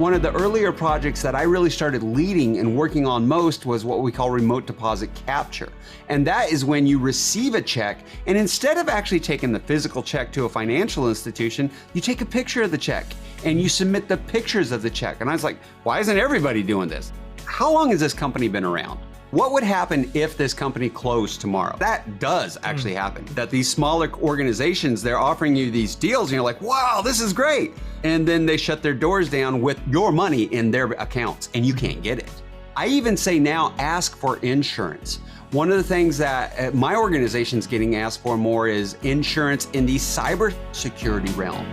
One of the earlier projects that I really started leading and working on most was what we call remote deposit capture. And that is when you receive a check, and instead of actually taking the physical check to a financial institution, you take a picture of the check and you submit the pictures of the check. And I was like, why isn't everybody doing this? How long has this company been around? What would happen if this company closed tomorrow? That does actually happen. That these smaller organizations, they're offering you these deals and you're like, wow, this is great. And then they shut their doors down with your money in their accounts and you can't get it. I even say now, ask for insurance. One of the things that my organization's getting asked for more is insurance in the cybersecurity realm.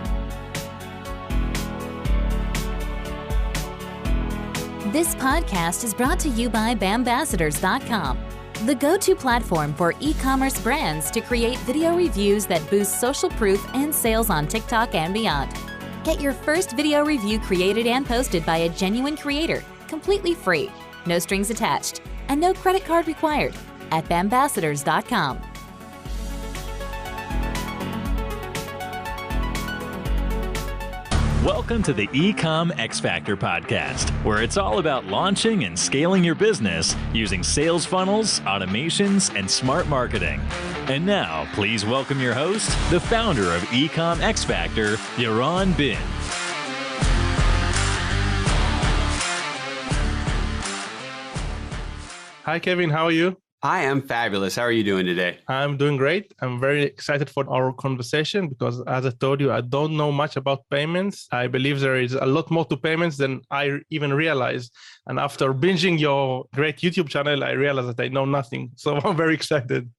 This podcast is brought to you by Bambassadors.com, the go-to platform for e-commerce brands to create video reviews that boost social proof and sales on TikTok and beyond. Get your first video review created and posted by a genuine creator, completely free, no strings attached, and no credit card required at Bambassadors.com. Welcome to the EcomXFactor podcast, where it's all about launching and scaling your business using sales funnels, automations, and smart marketing. And now, please welcome your host, the founder of EcomXFactor, Yaron Bin. Hi, Kevin. How are you? I am fabulous. How are you doing today? I'm doing great. I'm very excited for our conversation because, as I told you, I don't know much about payments. I believe there is a lot more to payments than I even realized. And after binging your great YouTube channel, I realized that I know nothing. So I'm very excited.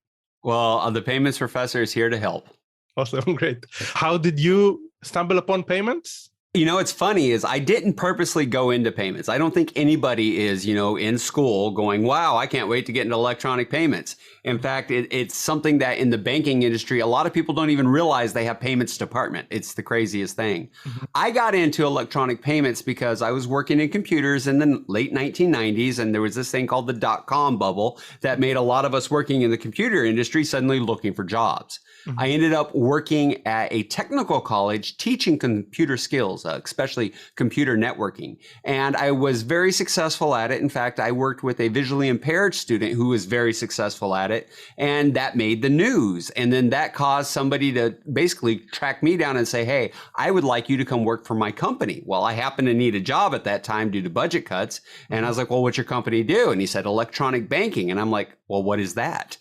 Well, the payments professor is here to help. Awesome. Great. How did you stumble upon payments? You know, what's funny is I didn't purposely go into payments. I don't think anybody is, in school going, wow, I can't wait to get into electronic payments. In fact, it's something that in the banking industry, a lot of people don't even realize they have payments department. It's the craziest thing. Mm-hmm. I got into electronic payments because I was working in computers in the late 1990s, and there was this thing called the dot-com bubble that made a lot of us working in the computer industry suddenly looking for jobs. Mm-hmm. I ended up working at a technical college teaching computer skills, especially computer networking. And I was very successful at it. In fact, I worked with a visually impaired student who was very successful at it. And that made the news. And then that caused somebody to basically track me down and say, hey, I would like you to come work for my company. Well, I happened to need a job at that time due to budget cuts. And I was like, well, what's your company do? And he said, electronic banking. And I'm like, well, what is that?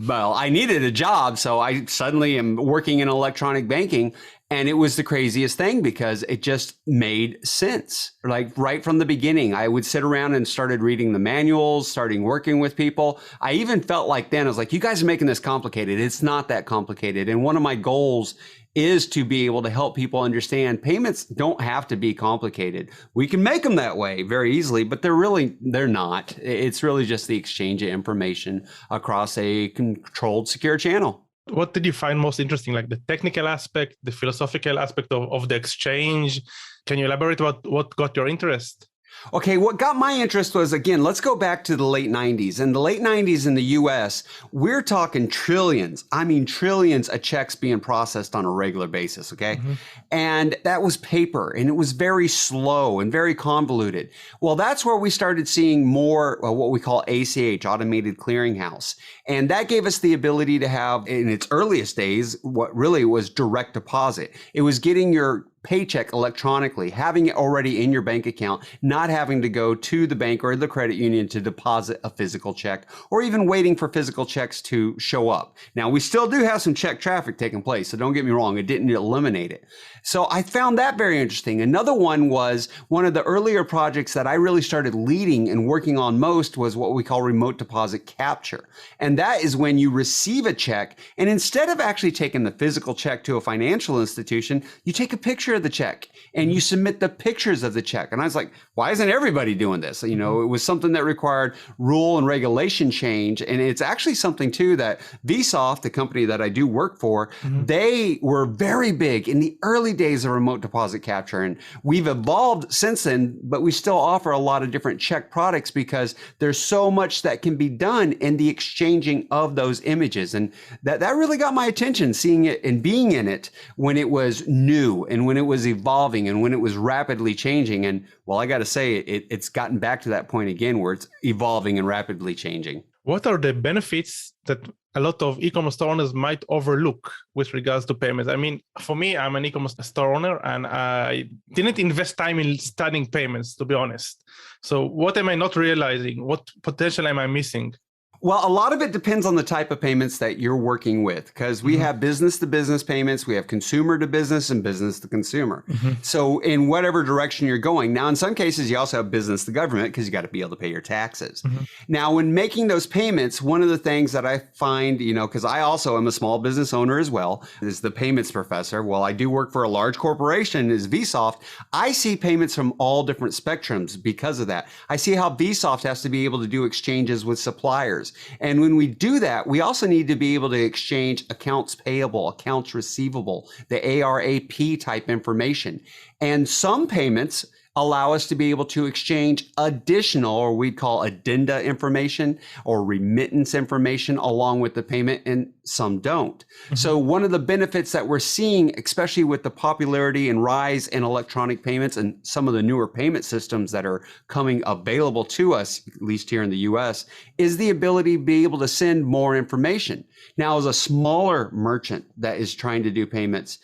Well, I needed a job. So I suddenly am working in electronic banking. And it was the craziest thing because it just made sense. Like right from the beginning, I would sit around and started reading the manuals, starting working with people. I even felt like then I was like, you guys are making this complicated. It's not that complicated. And one of my goals is to be able to help people understand payments don't have to be complicated. We can make them that way very easily, but they're not. It's really just the exchange of information across a controlled, secure channel. What did you find most interesting, like the technical aspect, the philosophical aspect of the exchange? Can you elaborate about what got your interest? Okay, what got my interest was, again, let's go back to the late 90s. In the late 90s in the US, we're talking trillions of checks being processed on a regular basis, okay? Mm-hmm. And that was paper, and it was very slow and very convoluted. Well, that's where we started seeing more what we call ACH, Automated Clearinghouse. And that gave us the ability to have, in its earliest days, what really was direct deposit. It was getting your paycheck electronically, having it already in your bank account, not having to go to the bank or the credit union to deposit a physical check, or even waiting for physical checks to show up. Now, we still do have some check traffic taking place, so don't get me wrong, it didn't eliminate it. So I found that very interesting. Another one was one of the earlier projects that I really started leading and working on most was what we call remote deposit capture. And that is when you receive a check, and instead of actually taking the physical check to a financial institution, you take a picture of the check and you submit the pictures of the check. And I was like, why isn't everybody doing this? It was something that required rule and regulation change. And it's actually something too that Vsoft, the company that I do work for, they were very big in the early days of remote deposit capture. And we've evolved since then, but we still offer a lot of different check products because there's so much that can be done in the exchanging of those images. And that really got my attention, seeing it and being in it when it was new and when when it was evolving and when it was rapidly changing. And well, I got to say, it's gotten back to that point again where it's evolving and rapidly changing. What are the benefits that a lot of e-commerce store owners might overlook with regards to payments? I mean, for me, I'm an e-commerce store owner and I didn't invest time in studying payments, to be honest. So what am I not realizing? What potential am I missing? Well, a lot of it depends on the type of payments that you're working with, because we have business to business payments, we have consumer to business and business to consumer. So in whatever direction you're going. Now, in some cases, you also have business to government because you got to be able to pay your taxes. Now, when making those payments, one of the things that I find, because I also am a small business owner as well, is the payments professor. Well, I do work for a large corporation, is Vsoft. I see payments from all different spectrums because of that. I see how Vsoft has to be able to do exchanges with suppliers. And when we do that, we also need to be able to exchange accounts payable, accounts receivable, the ARAP type information. And some payments allow us to be able to exchange additional, or we'd call addenda information or remittance information along with the payment, and some don't. So one of the benefits that we're seeing, especially with the popularity and rise in electronic payments and some of the newer payment systems that are coming available to us, at least here in the US, is the ability to be able to send more information. Now, as a smaller merchant that is trying to do payments,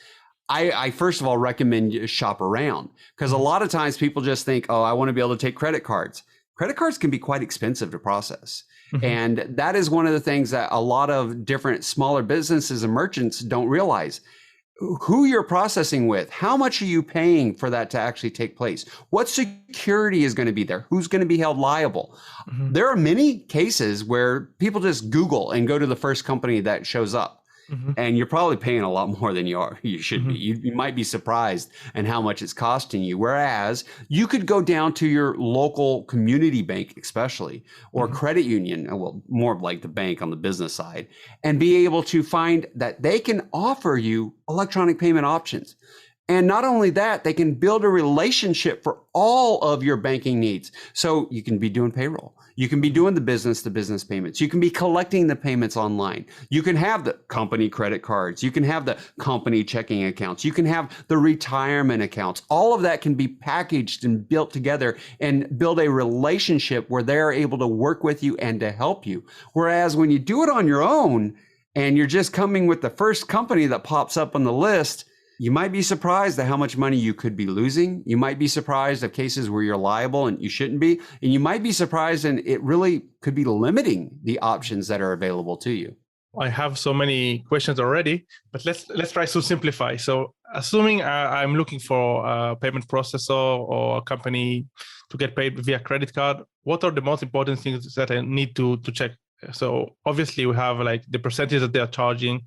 I first of all recommend you shop around, because a lot of times people just think, oh, I want to be able to take credit cards. Credit cards can be quite expensive to process. And that is one of the things that a lot of different smaller businesses and merchants don't realize. Who you're processing with, how much are you paying for that to actually take place? What security is going to be there? Who's going to be held liable? There are many cases where people just Google and go to the first company that shows up. And you're probably paying a lot more than you should be. You might be surprised in how much it's costing you. Whereas you could go down to your local community bank, especially, or credit union, well, more like the bank on the business side, and be able to find that they can offer you electronic payment options. And not only that, they can build a relationship for all of your banking needs. So you can be doing payroll. You can be doing the business to business payments. You can be collecting the payments online. You can have the company credit cards. You can have the company checking accounts. You can have the retirement accounts. All of that can be packaged and built together and build a relationship where they're able to work with you and to help you. Whereas when you do it on your own and you're just coming with the first company that pops up on the list, you might be surprised at how much money you could be losing. You might be surprised at cases where you're liable and you shouldn't be. And you might be surprised, and it really could be limiting the options that are available to you. I have so many questions already, but let's try to simplify. So assuming I'm looking for a payment processor or a company to get paid via credit card, what are the most important things that I need to check? So obviously we have like the percentage that they are charging.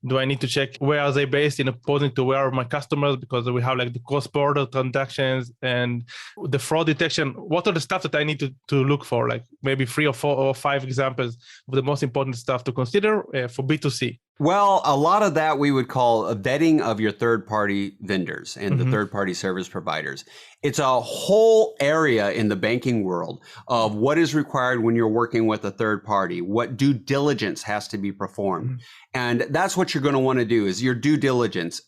Do I need to check where are they based in opposing to where are my customers? Because we have like the cross-border transactions and the fraud detection. What are the stuff that I need to look for? Like maybe 3 or 4 or 5 examples of the most important stuff to consider for B2C. Well, a lot of that we would call a vetting of your third-party vendors and the third-party service providers. It's a whole area in the banking world of what is required when you're working with a third party, what due diligence has to be performed. And that's what you're going to want to do is your due diligence.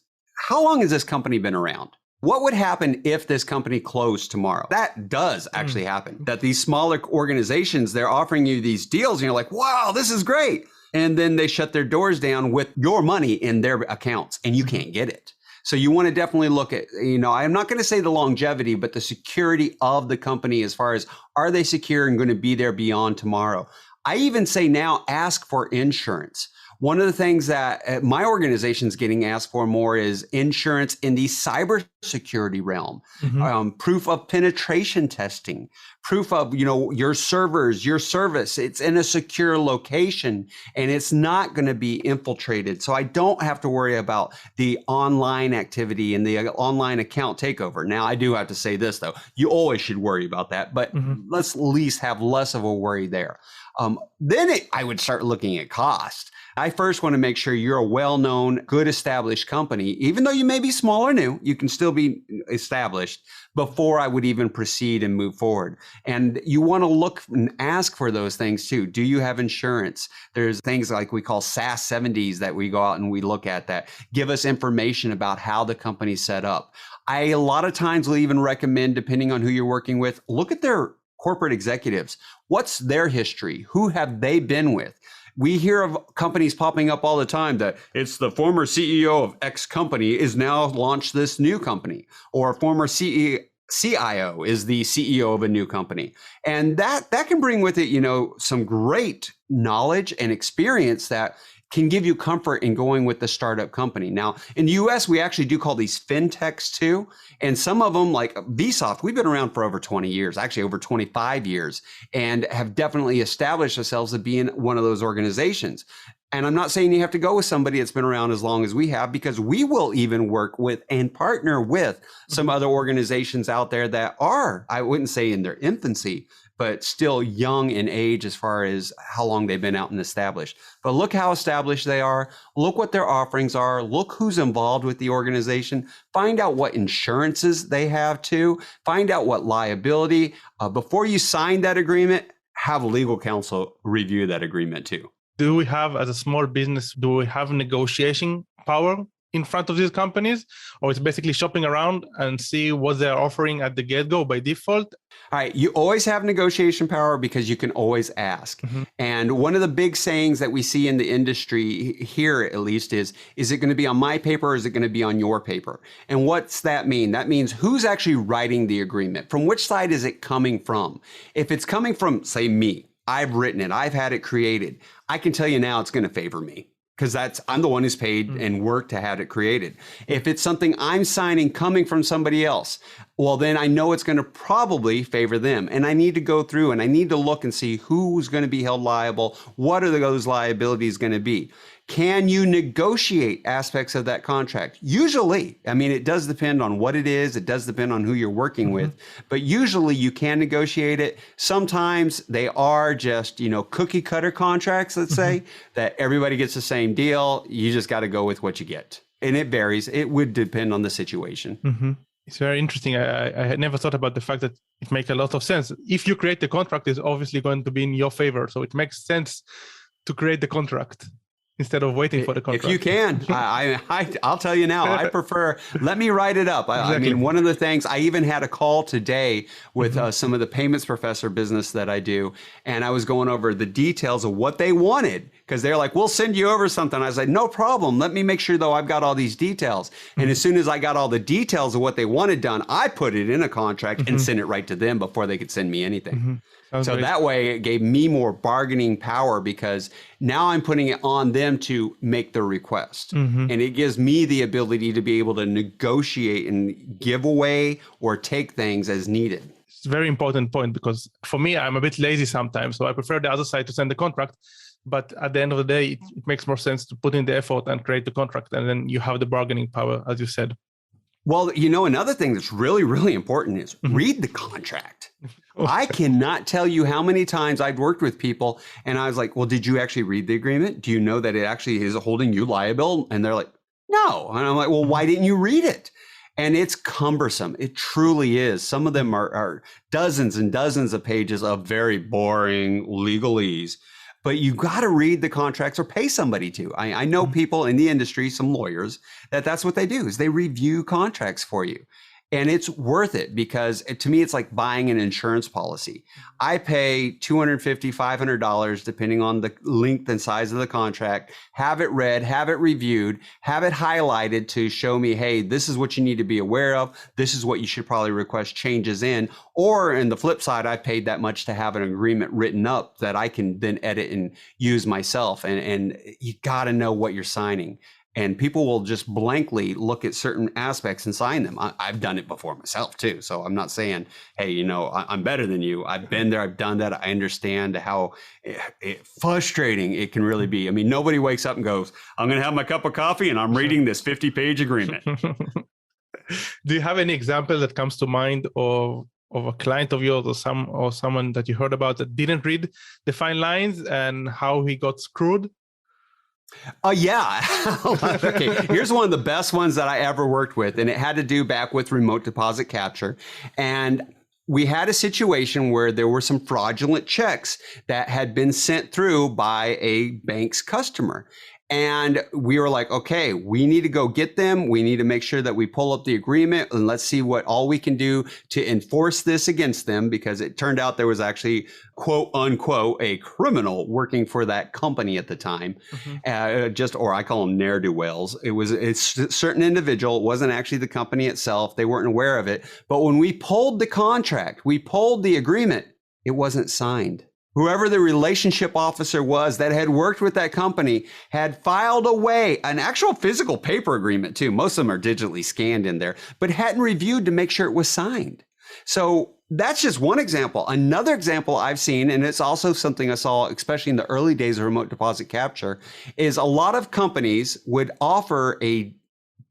How long has this company been around? What would happen if this company closed tomorrow? That does actually happen. That these smaller organizations, they're offering you these deals and you're like, wow, this is great. And then they shut their doors down with your money in their accounts and you can't get it. So you want to definitely look at, I'm not going to say the longevity, but the security of the company as far as are they secure and going to be there beyond tomorrow? I even say now ask for insurance. One of the things that my organization is getting asked for more is insurance in the cybersecurity realm, proof of penetration testing, proof of, your servers, your service, it's in a secure location and it's not going to be infiltrated. So I don't have to worry about the online activity and the online account takeover. Now, I do have to say this, though. You always should worry about that, but let's at least have less of a worry there. I would start looking at cost. I first want to make sure you're a well-known, good established company. Even though you may be small or new, you can still be established before I would even proceed and move forward. And you want to look and ask for those things too. Do you have insurance? There's things like we call SAS 70s that we go out and we look at that give us information about how the company's set up. I a lot of times will even recommend, depending on who you're working with, look at their corporate executives. What's their history? Who have they been with? We hear of companies popping up all the time that it's the former CEO of X company is now launched this new company, or former CIO is the CEO of a new company. And that can bring with it, some great knowledge and experience that can give you comfort in going with the startup company. Now, in the US, we actually do call these fintechs too. And some of them, like Vsoft, we've been around for over 20 years, actually over 25 years, and have definitely established ourselves as being one of those organizations. And I'm not saying you have to go with somebody that's been around as long as we have, because we will even work with and partner with some other organizations out there that are, I wouldn't say in their infancy, but still young in age as far as how long they've been out and established. But look how established they are. Look what their offerings are. Look who's involved with the organization. Find out what insurances they have too. Find out what liability. Before you sign that agreement, have legal counsel review that agreement too. Do we have, as a small business, do we have negotiation power in front of these companies? Or it's basically shopping around and see what they're offering at the get-go by default? All right. You always have negotiation power because you can always ask. Mm-hmm. And one of the big sayings that we see in the industry here, at least, is it going to be on my paper or is it going to be on your paper? And what's that mean? That means who's actually writing the agreement? From which side is it coming from? If it's coming from, say, me, I've written it, I've had it created, I can tell you now it's going to favor me, because I'm the one who's paid and worked to have it created. If it's something I'm signing coming from somebody else, well, then I know it's going to probably favor them. And I need to go through and I need to look and see who's going to be held liable. What are those liabilities going to be? Can you negotiate aspects of that contract? Usually, I mean, it does depend on what it is. It does depend on who you're working with, but usually you can negotiate it. Sometimes they are just, cookie cutter contracts, let's say, that everybody gets the same deal. You just got to go with what you get. And it varies. It would depend on the situation. Mm-hmm. It's very interesting. I had never thought about the fact that it makes a lot of sense. If you create the contract, it's obviously going to be in your favor. So it makes sense to create the contract instead of waiting for the contract. If you can, I'll tell you now, I prefer, let me write it up. Exactly. I mean, one of the things, I even had a call today with some of the payments professor business that I do, and I was going over the details of what they wanted, because they're like, we'll send you over something. I was like, no problem. Let me make sure, though, I've got all these details. And as soon as I got all the details of what they wanted done, I put it in a contract and sent it right to them before they could send me anything. So that way it gave me more bargaining power, because now I'm putting it on them to make the request. And it gives me the ability to be able to negotiate and give away or take things as needed. It's a very important point, because for me, I'm a bit lazy sometimes. So I prefer the other side to send the contract. But at the end of the day, it makes more sense to put in the effort and create the contract. And then you have the bargaining power, as you said. Well, another thing that's really, really important is read the contract. I cannot tell you how many times I've worked with people and I was like, well, did you actually read the agreement? Do you know that it actually is holding you liable? And they're like, no. And I'm like, well, why didn't you read it? And it's cumbersome. It truly is. Some of them are dozens and dozens of pages of very boring legalese. But you got to read the contracts or pay somebody to. I know people in the industry, some lawyers, that's what they do, is they review contracts for you. And it's worth it, because to me, it's like buying an insurance policy. I pay $250, $500, depending on the length and size of the contract, have it read, have it reviewed, have it highlighted to show me, hey, this is what you need to be aware of. This is what you should probably request changes in. Or in the flip side, I paid that much to have an agreement written up that I can then edit and use myself. And you got to know what you're signing. And people will just blankly look at certain aspects and sign them. I've done it before myself too. So I'm not saying, hey, I'm better than you. I've been there. I've done that. I understand how frustrating it can really be. I mean, nobody wakes up and goes, I'm going to have my cup of coffee and I'm reading this 50-page agreement. Do you have any example that comes to mind of of a client of yours or someone that you heard about that didn't read the fine lines and how he got screwed? Oh, yeah. Okay. Here's one of the best ones that I ever worked with. And it had to do back with remote deposit capture. And we had a situation where there were some fraudulent checks that had been sent through by a bank's customer. And we were like, okay, we need to go get them. We need to make sure that we pull up the agreement and let's see what all we can do to enforce this against them, because it turned out there was actually, quote unquote, a criminal working for that company at the time. Or I call them ne'er-do-wells. It's a certain individual. It wasn't actually the company itself. They weren't aware of it. But when we pulled the contract, we pulled the agreement, it wasn't signed. Whoever the relationship officer was that had worked with that company had filed away an actual physical paper agreement too. Most of them are digitally scanned in there, but hadn't reviewed to make sure it was signed. So that's just one example. Another example I've seen, and it's also something I saw, especially in the early days of remote deposit capture, is a lot of companies would offer a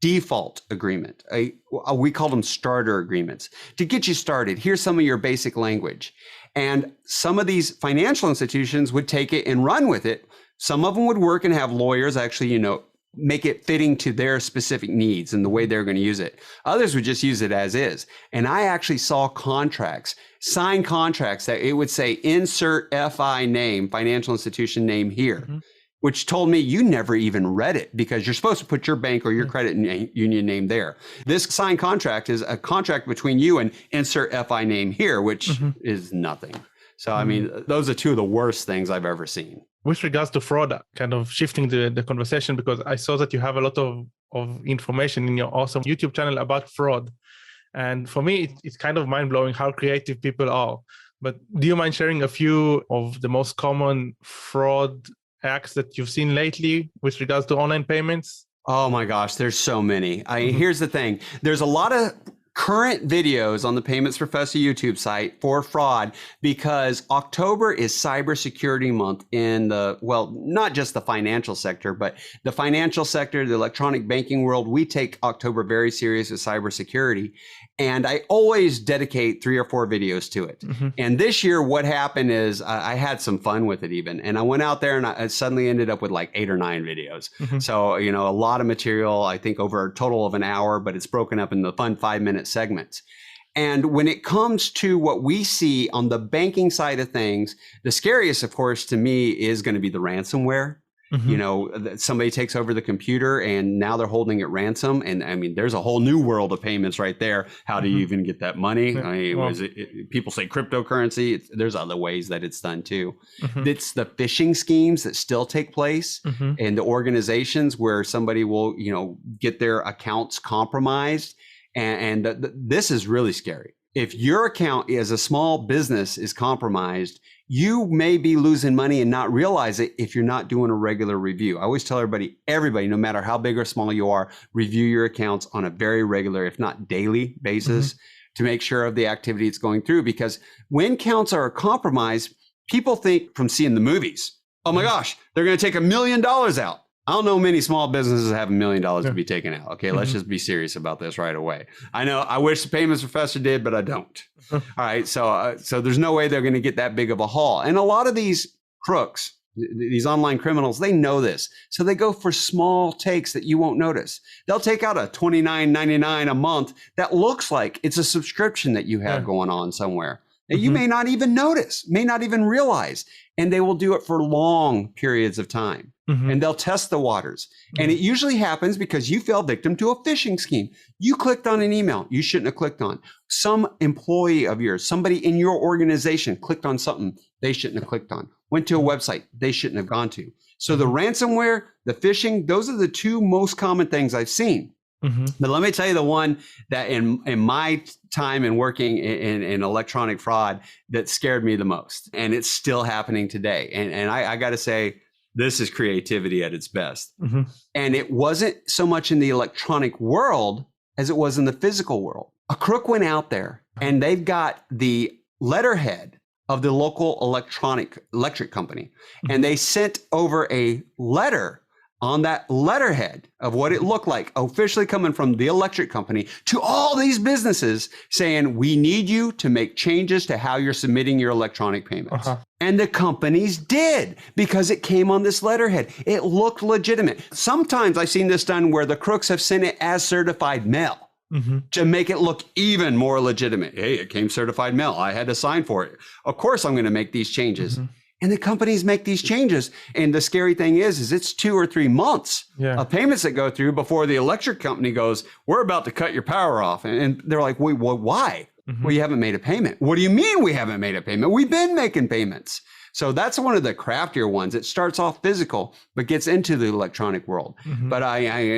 default agreement. We call them starter agreements to get you started. Here's some of your basic language. And some of these financial institutions would take it and run with it. Some of them would work and have lawyers actually, make it fitting to their specific needs and the way they're going to use it. Others would just use it as is. And I actually saw signed contracts that it would say insert FI name, financial institution name here, which told me you never even read it because you're supposed to put your bank or your credit union name there. This signed contract is a contract between you and insert FI name here, which is nothing. So, I mean, those are two of the worst things I've ever seen. With regards to fraud, kind of shifting the conversation, because I saw that you have a lot of information in your awesome YouTube channel about fraud. And for me, it's kind of mind-blowing how creative people are. But do you mind sharing a few of the most common fraud acts that you've seen lately with regards to online payments? Oh my gosh, there's so many. Here's the thing. There's a lot of current videos on the Payments Professor YouTube site for fraud because October is cybersecurity month in not just the financial sector, but the financial sector, the electronic banking world. We take October very serious with cybersecurity. And I always dedicate 3 or 4 videos to it. And this year, what happened is I had some fun with it even. And I went out there and I suddenly ended up with like 8 or 9 videos. So, a lot of material, I think over a total of an hour, but it's broken up in the fun 5-minute segments. And when it comes to what we see on the banking side of things, the scariest, of course, to me is going to be the ransomware. Somebody takes over the computer and now they're holding it ransom. And I mean, there's a whole new world of payments right there. How do you even get that money? I mean, people say cryptocurrency. There's other ways that it's done too. It's the phishing schemes that still take place and the organizations where somebody will, get their accounts compromised. And this is really scary. If your account as a small business is compromised, you may be losing money and not realize it if you're not doing a regular review. I always tell everybody, no matter how big or small you are, review your accounts on a very regular, if not daily basis to make sure of the activity it's going through. Because when accounts are compromised, people think from seeing the movies, oh my gosh, they're going to take $1 million out. I don't know many small businesses have $1 million to be taken out. Okay, let's just be serious about this right away. I know I wish the Payments Professor did, but I don't. All right, so there's no way they're going to get that big of a haul. And a lot of these crooks, these online criminals, they know this. So they go for small takes that you won't notice. They'll take out a $29.99 a month that looks like it's a subscription that you have going on somewhere. that you may not even notice, may not even realize. And they will do it for long periods of time. And they'll test the waters. And it usually happens because you fell victim to a phishing scheme. You clicked on an email you shouldn't have clicked on. Some employee of yours, somebody in your organization clicked on something they shouldn't have clicked on, went to a website they shouldn't have gone to. So the ransomware, the phishing, those are the two most common things I've seen. But let me tell you the one that in my time in working in electronic fraud that scared me the most. And it's still happening today. And I got to say, this is creativity at its best. And it wasn't so much in the electronic world as it was in the physical world. A crook went out there and they've got the letterhead of the local electric company. And they sent over a letter on that letterhead of what it looked like, officially coming from the electric company to all these businesses saying, we need you to make changes to how you're submitting your electronic payments. And the companies did, because it came on this letterhead. It looked legitimate. Sometimes I've seen this done where the crooks have sent it as certified mail to make it look even more legitimate. Hey, it came certified mail. I had to sign for it. Of course, I'm going to make these changes. And the companies make these changes. And the scary thing is it's 2 or 3 months of payments that go through before the electric company goes, we're about to cut your power off. And they're like, wait, why? Well, you haven't made a payment. What do you mean we haven't made a payment? We've been making payments. So that's one of the craftier ones. It starts off physical, but gets into the electronic world. But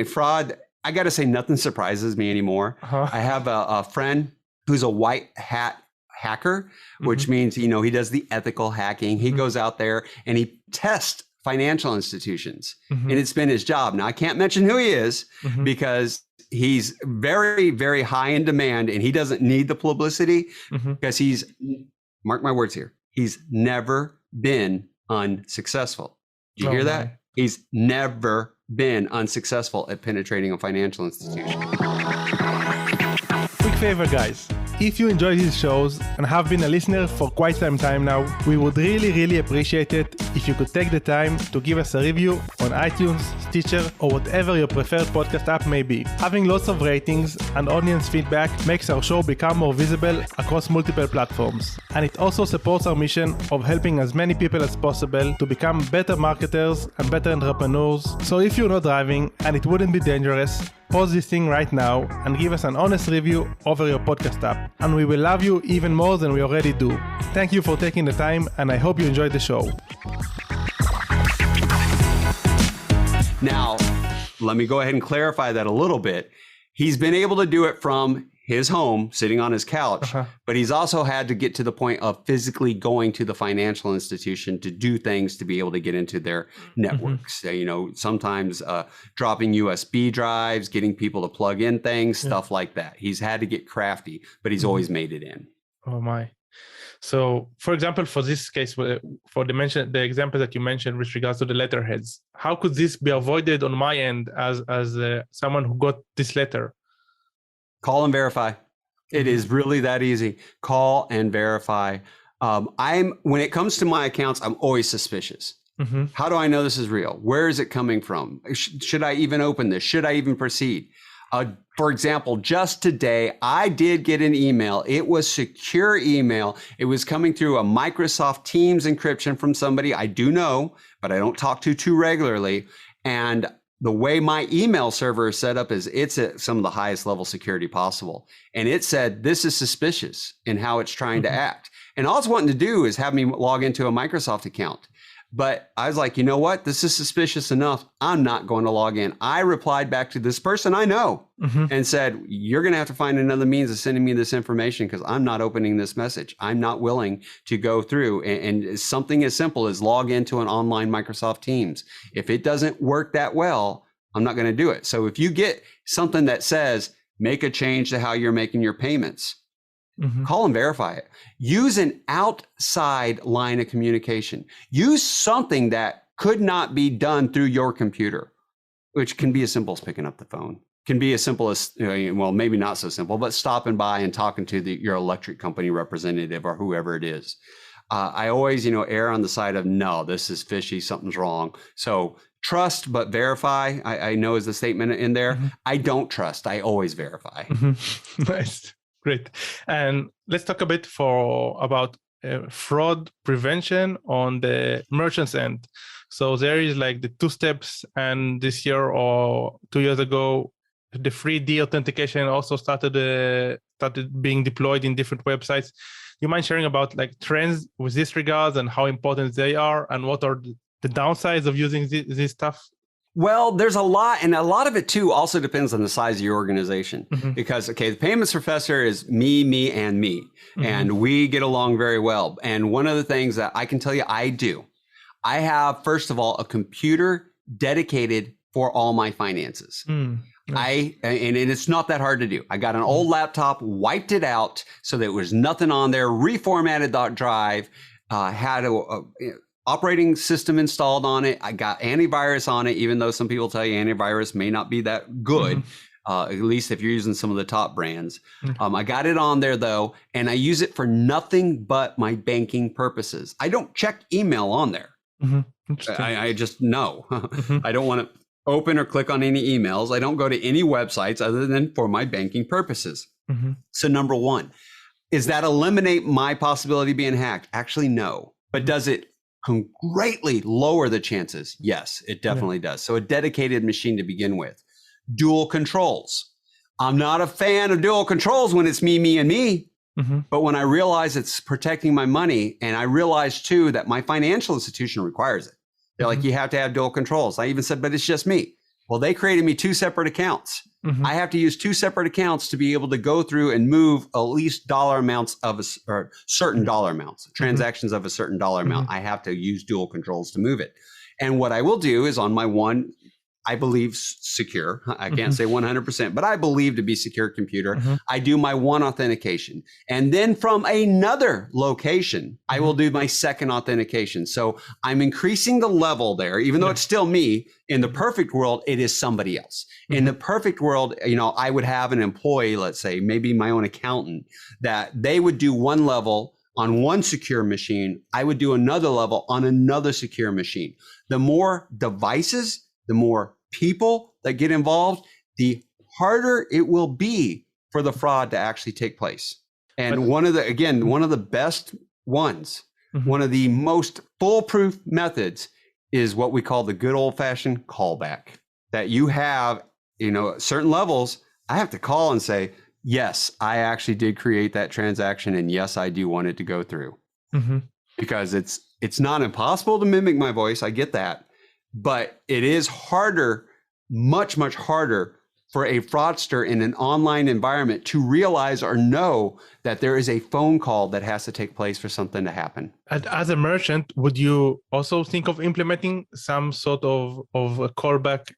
fraud, I got to say, nothing surprises me anymore. I have a friend who's a white hat hacker, which means, he does the ethical hacking. He goes out there and he tests financial institutions, and it's been his job. Now, I can't mention who he is because he's very, very high in demand, and he doesn't need the publicity because he's, mark my words here, he's never been unsuccessful. Do you hear that? He's never been unsuccessful at penetrating a financial institution. Quick favor, guys. If you enjoy these shows and have been a listener for quite some time now, we would really appreciate it if you could take the time to give us a review on iTunes, Stitcher, or whatever your preferred podcast app may be. Having lots of ratings and audience feedback makes our show become more visible across multiple platforms. And it also supports our mission of helping as many people as possible to become better marketers and better entrepreneurs. So if you're not driving and it wouldn't be dangerous, pause this thing right now and give us an honest review over your podcast app, and we will love you even more than we already do. Thank you for taking the time, and I hope you enjoyed the show. Now, let me go ahead and clarify that a little bit. He's been able to do it from his home, sitting on his couch, but he's also had to get to the point of physically going to the financial institution to do things to be able to get into their networks. Sometimes dropping USB drives, getting people to plug in things, stuff like that. He's had to get crafty, but he's always made it in. Oh my. So, for example, for this case, for the example that you mentioned with regards to the letterheads, how could this be avoided on my end as someone who got this letter? Call and verify. It is really that easy. Call and verify. When it comes to my accounts, I'm always suspicious. How do I know this is real? Where is it coming from? Should I even open this? Should I even proceed? For example, just today, I did get an email. It was secure email. It was coming through a Microsoft Teams encryption from somebody I do know, but I don't talk to too regularly. And the way my email server is set up is it's at some of the highest level security possible. And it said, this is suspicious in how it's trying to act. And all it's wanting to do is have me log into a Microsoft account. But I was like, you know what? This is suspicious enough. I'm not going to log in. I replied back to this person I know and said, you're going to have to find another means of sending me this information because I'm not opening this message. I'm not willing to go through and something as simple as log into an online Microsoft Teams. If it doesn't work that well, I'm not going to do it. So if you get something that says, make a change to how you're making your payments, call and verify it. Use an outside line of communication. Use something that could not be done through your computer, which can be as simple as picking up the phone. Can be as simple as, well, maybe not so simple, but stopping by and talking to your electric company representative or whoever it is. I always, err on the side of, no, this is fishy, something's wrong. So trust, but verify, I know is the statement in there. I don't trust, I always verify. Nice. Great. And let's talk a bit about fraud prevention on the merchant's end. So there is like the 2 steps, and this year or 2 years ago, the 3D authentication also started being deployed in different websites. You mind sharing about like trends with this regards and how important they are, and what are the downsides of using this stuff? Well, there's a lot, and a lot of it too also depends on the size of your organization. Because, the payments professor is me, and me, and we get along very well. And one of the things that I can tell you I do, I have, first of all, a computer dedicated for all my finances. And it's not that hard to do. I got an old laptop, wiped it out so there was nothing on there, reformatted that drive, had operating system installed on it. I got antivirus on it, even though some people tell you antivirus may not be that good, at least if you're using some of the top brands. I got it on there though, and I use it for nothing but my banking purposes. I don't check email on there. I just know. I don't want to open or click on any emails. I don't go to any websites other than for my banking purposes. So number one, does that eliminate my possibility of being hacked? Actually, no. But does it greatly lower the chances? Yes, it definitely does. So a dedicated machine to begin with. Dual controls. I'm not a fan of dual controls when it's me, me, and me. But when I realize it's protecting my money, and I realize too that my financial institution requires it. They're like, you have to have dual controls. I even said, but it's just me. Well, they created me 2 separate accounts. I have to use 2 separate accounts to be able to go through and move at least dollar amounts of or certain dollar amounts, transactions of a certain dollar amount. I have to use dual controls to move it. And what I will do is on my one, I believe secure, I can't say 100%, but I believe to be secure computer, I do my one authentication. And then from another location, I will do my second authentication. So I'm increasing the level there, even though it's still me. In the perfect world, it is somebody else. In the perfect world, you know, I would have an employee, let's say, maybe my own accountant, that they would do one level on one secure machine. I would do another level on another secure machine. The more devices, the more people that get involved, the harder it will be for the fraud to actually take place. And one of the best ones, one of the most foolproof methods is what we call the good old fashioned callback. That you have, you know, certain levels, I have to call and say, yes, I actually did create that transaction. And yes, I do want it to go through. Because it's not impossible to mimic my voice. I get that. But it is harder, much, much harder for a fraudster in an online environment to realize or know that there is a phone call that has to take place for something to happen. And as a merchant, would you also think of implementing some sort of a callback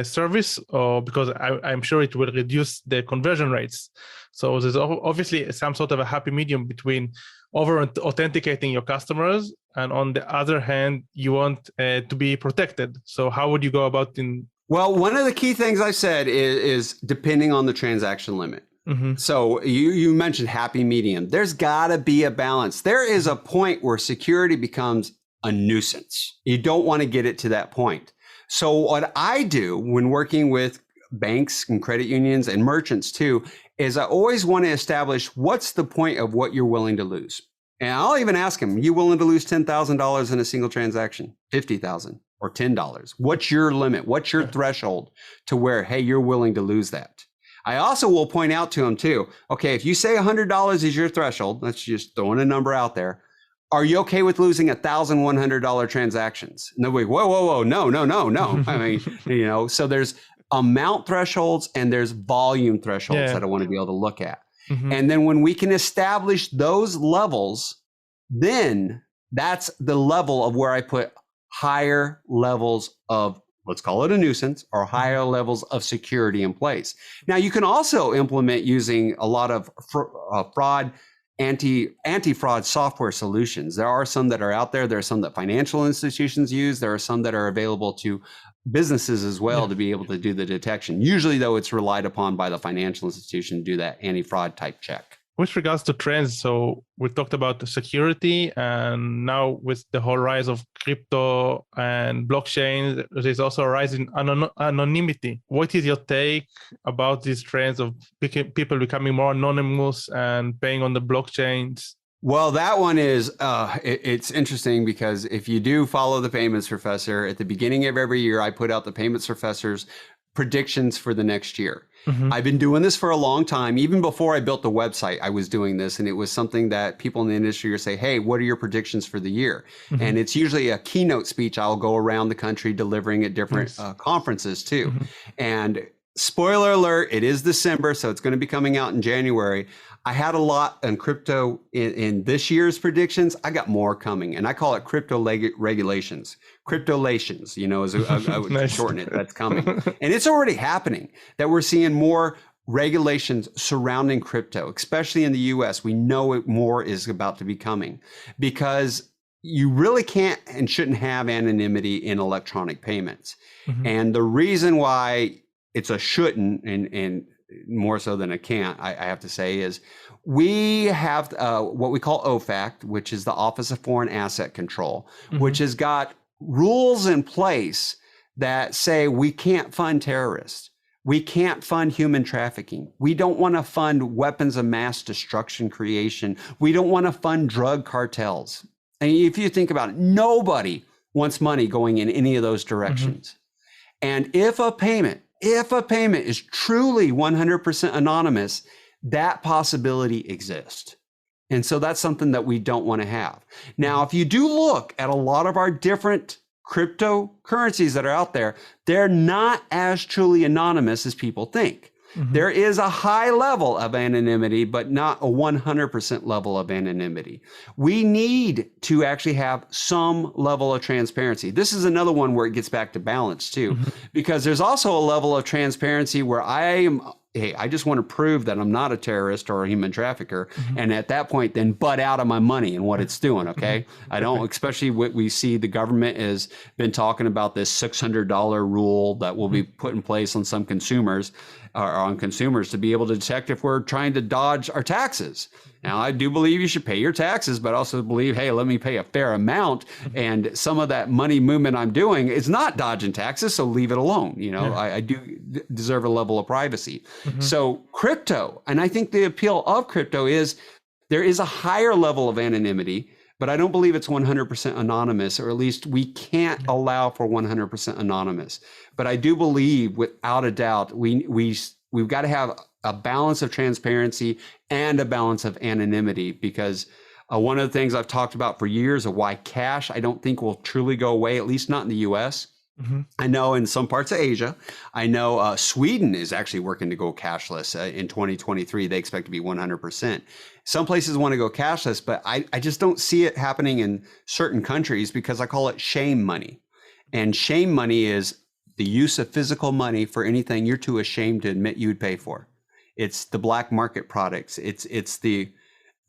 service? Or because I'm sure it will reduce the conversion rates. So there's obviously some sort of a happy medium between over-authenticating your customers, and on the other hand, you want to be protected. So how would you go about in? Well, one of the key things I said is depending on the transaction limit. So you mentioned happy medium. There's got to be a balance. There is a point where security becomes a nuisance. You don't want to get it to that point. So what I do when working with banks and credit unions and merchants too, is I always want to establish what's the point of what you're willing to lose. And I'll even ask them, you willing to lose $10,000 in a single transaction, $50,000 or $10? What's your limit? What's your threshold to where, hey, you're willing to lose that? I also will point out to them too, okay, if you say $100 is your threshold, let's just throw a number out there. Are you okay with losing $1,100 transactions? And they'll be, whoa, no. I mean, you know, so there's amount thresholds and there's volume thresholds that I want to be able to look at. And then when we can establish those levels, then that's the level of where I put higher levels of, let's call it a nuisance, or higher levels of security in place. Now, you can also implement using a lot of fraud, anti-fraud software solutions. There are some that are out there. There are some that financial institutions use. There are some that are available to businesses as well to be able to do the detection. Usually, though, it's relied upon by the financial institution to do that anti-fraud type check. With regards to trends, so we talked about the security, and now with the whole rise of crypto and blockchain, there's also a rise in anonymity. What is your take about these trends of people becoming more anonymous and paying on the blockchains? Well, that one is, it's interesting because if you do follow the Payments Professor, at the beginning of every year, I put out the Payments Professor's predictions for the next year. I've been doing this for a long time. Even before I built the website, I was doing this. And it was something that people in the industry are saying, hey, what are your predictions for the year? And it's usually a keynote speech. I'll go around the country delivering at different conferences too. And spoiler alert, it is December, so it's going to be coming out in January. I had a lot in crypto in this year's predictions. I got more coming, and I call it crypto regulations. Cryptolations, you know, as I would Nice. shorten it, that's coming. And it's already happening that we're seeing more regulations surrounding crypto, especially in the US. We know more is about to be coming because you really can't and shouldn't have anonymity in electronic payments. Mm-hmm. And the reason why it's a shouldn't and more so than a can't, I have to say, is we have what we call OFAC, which is the Office of Foreign Asset Control, Mm-hmm. which has got rules in place that say we can't fund terrorists. We can't fund human trafficking. We don't want to fund weapons of mass destruction creation. We don't want to fund drug cartels. And if you think about it, nobody wants money going in any of those directions. Mm-hmm. And if a payment is truly 100% anonymous, that possibility exists. And so that's something that we don't want to have. Now, if you do look at a lot of our different cryptocurrencies that are out there, they're not as truly anonymous as people think. Mm-hmm. There is a high level of anonymity, but not a 100% level of anonymity. We need to actually have some level of transparency. This is another one where it gets back to balance too, mm-hmm. because there's also a level of transparency where I just want to prove that I'm not a terrorist or a human trafficker. Mm-hmm. And at that point, then butt out of my money and what it's doing. Okay. Mm-hmm. I don't, especially what we see, the government has been talking about this $600 rule that will be put in place on some consumers or on consumers to be able to detect if we're trying to dodge our taxes. Now, I do believe you should pay your taxes, but also believe, hey, let me pay a fair amount. And some of that money movement I'm doing is not dodging taxes, so leave it alone. You know, yeah. I do deserve a level of privacy. Mm-hmm. So crypto, and I think the appeal of crypto is there is a higher level of anonymity, but I don't believe it's 100% anonymous, or at least we can't allow for 100% anonymous. But I do believe, without a doubt, we've got to have a balance of transparency and a balance of anonymity, because one of the things I've talked about for years of why cash I don't think will truly go away, at least not in the US. Mm-hmm. I know in some parts of Asia, I know Sweden is actually working to go cashless in 2023. They expect to be 100%. Some places want to go cashless, but I just don't see it happening in certain countries because I call it shame money. And shame money is the use of physical money for anything you're too ashamed to admit you'd pay for. It's the black market products. It's the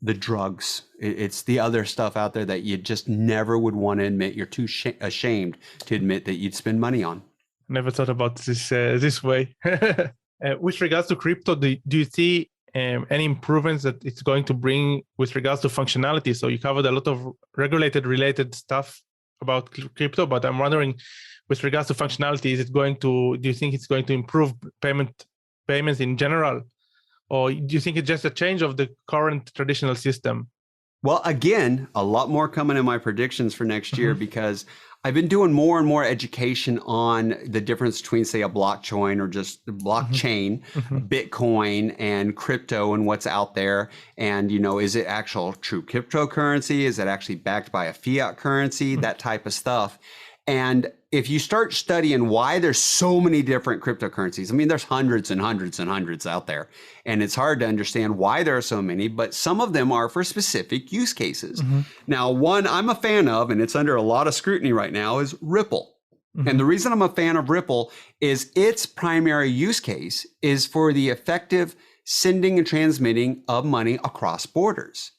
drugs. It's the other stuff out there that you just never would want to admit. You're too ashamed to admit that you'd spend money on. Never thought about this way. With regards to crypto, do you see any improvements that it's going to bring with regards to functionality? So you covered a lot of regulated related stuff about crypto, but I'm wondering, with regards to functionality, do you think it's going to improve payments in general? Or do you think it's just a change of the current traditional system? Well, again, a lot more coming in my predictions for next year, mm-hmm. because I've been doing more and more education on the difference between, say, a blockchain or just blockchain, mm-hmm. Bitcoin and crypto and what's out there. And, is it actual true cryptocurrency? Is it actually backed by a fiat currency? Mm-hmm. That type of stuff. And if you start studying why there's so many different cryptocurrencies, I mean, there's hundreds and hundreds and hundreds out there, and it's hard to understand why there are so many, but some of them are for specific use cases. Mm-hmm. Now, one I'm a fan of, and it's under a lot of scrutiny right now, is Ripple. Mm-hmm. And the reason I'm a fan of Ripple is its primary use case is for the effective sending and transmitting of money across borders.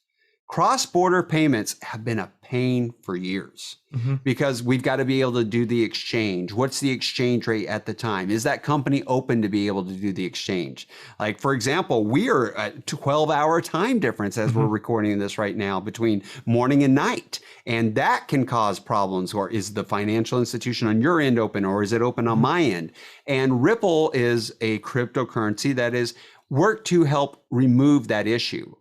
Cross-border payments have been a pain for years, mm-hmm. because we've got to be able to do the exchange. What's the exchange rate at the time? Is that company open to be able to do the exchange? Like, for example, we are at 12-hour time difference as mm-hmm. we're recording this right now between morning and night. And that can cause problems. Or is the financial institution on your end open, or is it open on my end? And Ripple is a cryptocurrency that is worked to help remove that issue.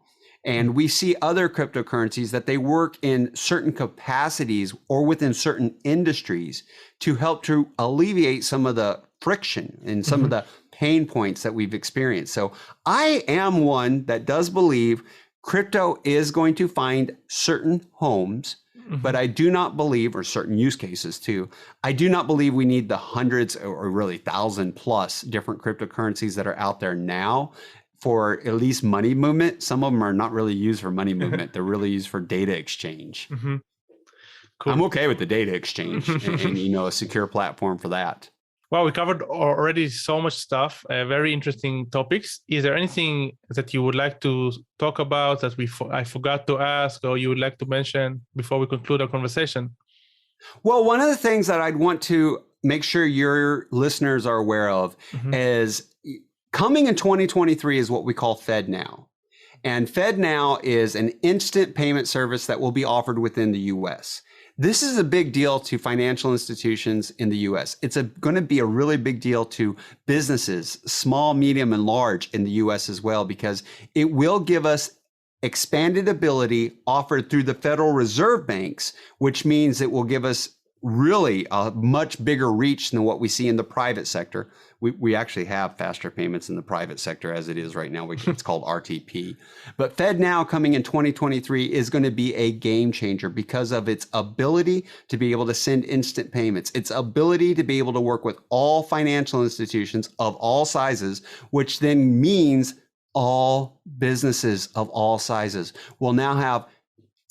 And we see other cryptocurrencies that they work in certain capacities or within certain industries to help to alleviate some of the friction and some mm-hmm. of the pain points that we've experienced. So I am one that does believe crypto is going to find certain homes, mm-hmm. but I do not believe, or certain use cases too, I do not believe we need the hundreds or really 1,000 plus different cryptocurrencies that are out there now for at least money movement. Some of them are not really used for money movement. They're really used for data exchange. Mm-hmm. Cool. I'm okay with the data exchange and a secure platform for that. Wow, we covered already so much stuff, very interesting topics. Is there anything that you would like to talk about that I forgot to ask, or you would like to mention before we conclude our conversation? Well, one of the things that I'd want to make sure your listeners are aware of is coming in 2023 is what we call FedNow. And FedNow is an instant payment service that will be offered within the US. This is a big deal to financial institutions in the US. It's going to be a really big deal to businesses, small, medium, and large in the US as well, because it will give us expanded ability offered through the Federal Reserve banks, which means it will give us really a much bigger reach than what we see in the private sector. We actually have faster payments in the private sector as it is right now. It's called RTP. But FedNow coming in 2023 is going to be a game changer because of its ability to be able to send instant payments, its ability to be able to work with all financial institutions of all sizes, which then means all businesses of all sizes will now have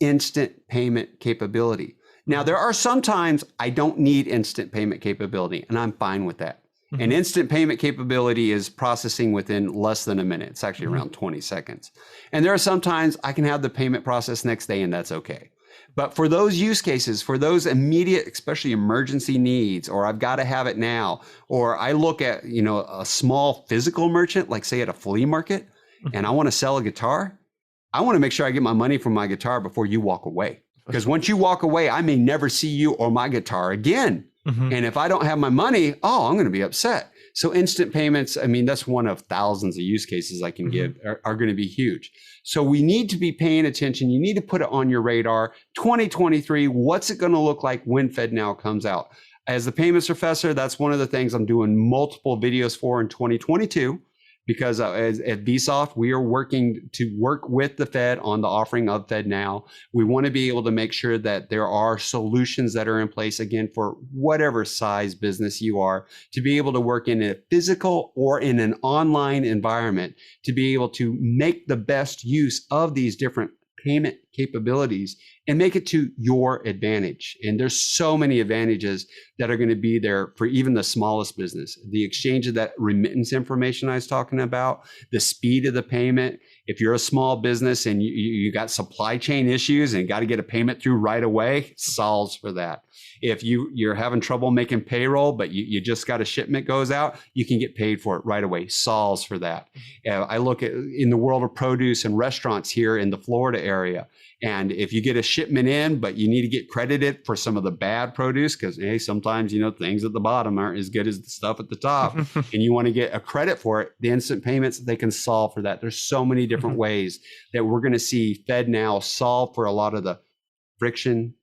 instant payment capability. Now, there are some times I don't need instant payment capability, and I'm fine with that. And instant payment capability is processing within less than a minute. It's actually around 20 seconds. And there are some times I can have the payment process next day, and that's okay. But for those use cases, for those immediate, especially emergency needs, or I've got to have it now, or I look at, a small physical merchant, like say at a flea market, and I want to sell a guitar, I want to make sure I get my money from my guitar before you walk away. Because once you walk away, I may never see you or my guitar again. And if I don't have my money, I'm going to be upset. So instant payments, that's one of thousands of use cases I can give, are going to be huge. So we need to be paying attention. You need to put it on your radar. 2023, what's it going to look like when FedNow comes out? As the payments professor, that's one of the things I'm doing multiple videos for in 2022. Because at Vsoft, we are working to work with the Fed on the offering of FedNow. We want to be able to make sure that there are solutions that are in place, again, for whatever size business you are, to be able to work in a physical or in an online environment, to be able to make the best use of these different payment capabilities and make it to your advantage. And there's so many advantages that are going to be there for even the smallest business. The exchange of that remittance information I was talking about, the speed of the payment. If you're a small business and you got supply chain issues and got to get a payment through right away, solves for that. If you're having trouble making payroll, but you just got a shipment goes out, you can get paid for it right away, solves for that. I look at in the world of produce and restaurants here in the Florida area. And if you get a shipment in, but you need to get credited for some of the bad produce, because hey, sometimes, things at the bottom aren't as good as the stuff at the top, and you want to get a credit for it, the instant payments, they can solve for that. There's so many different ways that we're going to see FedNow solve for a lot of the friction,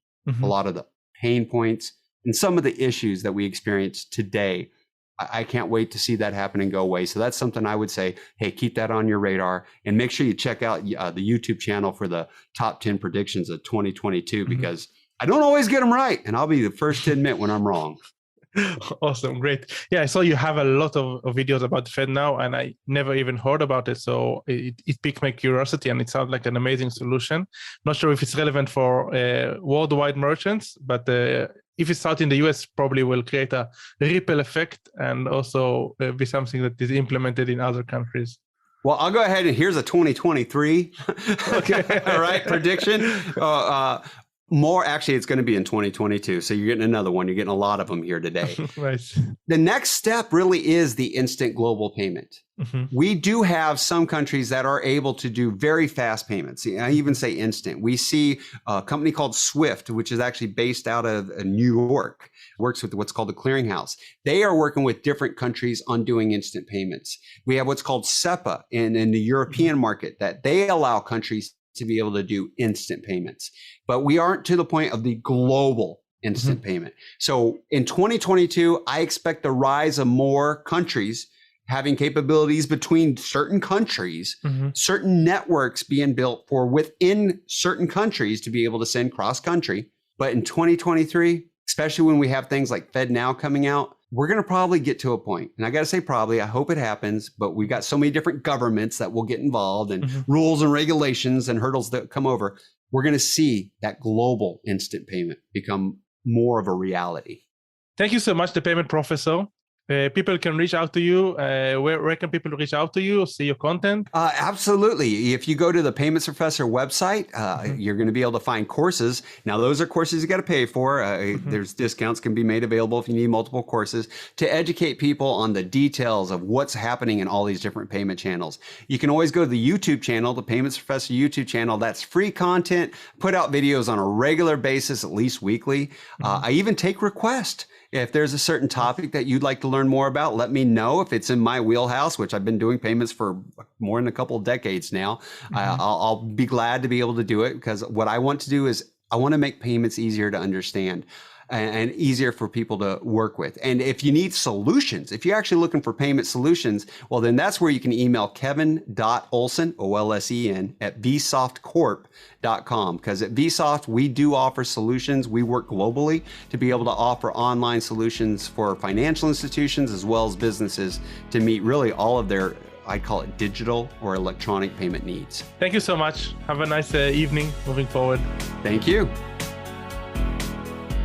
a lot of the pain points, and some of the issues that we experience today. I can't wait to see that happen and go away. So that's something I would say, hey, keep that on your radar and make sure you check out the YouTube channel for the top 10 predictions of 2022, because I don't always get them right. And I'll be the first to admit when I'm wrong. Awesome. Great. Yeah, I saw you have a lot of videos about FedNow, and I never even heard about it. So it piqued my curiosity, and it sounds like an amazing solution. Not sure if it's relevant for worldwide merchants, but if it's out in the US, probably will create a ripple effect and also be something that is implemented in other countries. Well, I'll go ahead and here's a 2023 okay. All right, prediction. Actually, it's going to be in 2022. So you're getting another one. You're getting a lot of them here today. Right. The next step really is the instant global payment. We do have some countries that are able to do very fast payments. I even say instant. We see a company called Swift, which is actually based out of New York, works with what's called the clearinghouse. They are working with different countries on doing instant payments. We have what's called SEPA in the European market that they allow countries to be able to do instant payments. But we aren't to the point of the global instant payment. So in 2022, I expect the rise of more countries having capabilities between certain countries, certain networks being built for within certain countries to be able to send cross-country. But in 2023, especially when we have things like FedNow coming out, we're going to probably get to a point. And I got to say probably, I hope it happens, but we've got so many different governments that will get involved and rules and regulations and hurdles that come over. We're going to see that global instant payment become more of a reality. Thank you so much, the Payment Professor. people can reach out to you, where can people reach out to you, see your content? Absolutely. If you go to the Payments Professor website, you're going to be able to find courses. Now, those are courses you got to pay for. There's discounts can be made available if you need multiple courses to educate people on the details of what's happening in all these different payment channels. You can always go to the YouTube channel, the Payments Professor YouTube channel. That's free content, put out videos on a regular basis, at least weekly. I even take requests. If there's a certain topic that you'd like to learn more about, let me know. If it's in my wheelhouse, which I've been doing payments for more than a couple of decades now, I'll be glad to be able to do it, because what I want to do is I want to make payments easier to understand and easier for people to work with. And if you need solutions, if you're actually looking for payment solutions, well, then that's where you can email kevin.olsen, O-L-S-E-N, at vsoftcorp.com. Because at Vsoft, we do offer solutions. We work globally to be able to offer online solutions for financial institutions as well as businesses to meet really all of their, I call it digital or electronic payment needs. Thank you so much. Have a nice evening moving forward. Thank you.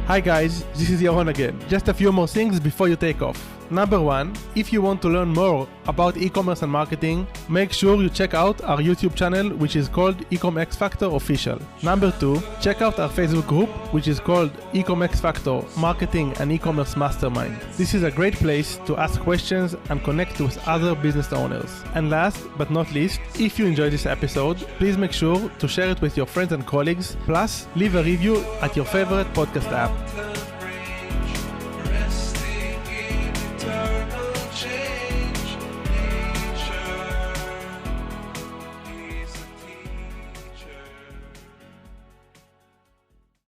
Hi guys, this is Yaron again. Just a few more things before you take off. Number one, if you want to learn more about e-commerce and marketing, make sure you check out our YouTube channel, which is called EcomXFactor Official. Number two, check out our Facebook group, which is called EcomXFactor Marketing and E-commerce Mastermind. This is a great place to ask questions and connect with other business owners. And last but not least, if you enjoyed this episode, please make sure to share it with your friends and colleagues, plus leave a review at your favorite podcast app.